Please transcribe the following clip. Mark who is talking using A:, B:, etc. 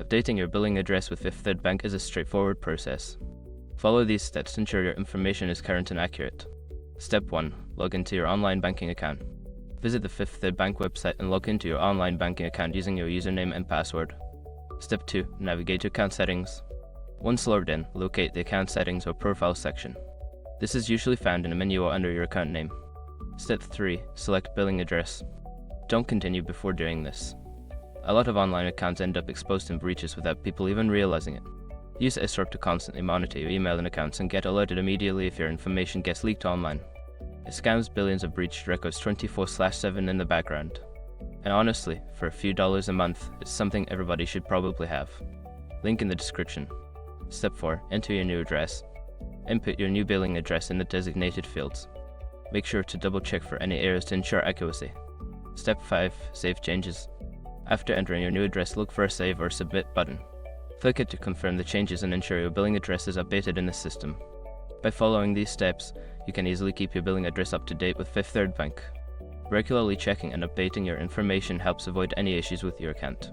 A: Updating your billing address with Fifth Third Bank is a straightforward process. Follow these steps to ensure your information is current and accurate. Step 1. Log into your online banking account. Visit the Fifth Third Bank website and log into your online banking account using your username and password. Step 2. Navigate to account settings. Once logged in, locate the account settings or profile section. This is usually found in a menu or under your account name. Step 3. Select billing address. Don't continue before doing this. A lot of online accounts end up exposed in breaches without people even realizing it. Use SROC to constantly monitor your email and accounts and get alerted immediately if your information gets leaked online. It scans billions of breached records 24/7 in the background. And honestly, for a few dollars a month, it's something everybody should probably have. Link in the description. Step 4. Enter your new address. Input your new billing address in the designated fields. Make sure to double check for any errors to ensure accuracy. Step 5. Save changes. After entering your new address, look for a Save or Submit button. Click it to confirm the changes and ensure your billing address is updated in the system. By following these steps, you can easily keep your billing address up to date with Fifth Third Bank. Regularly checking and updating your information helps avoid any issues with your account.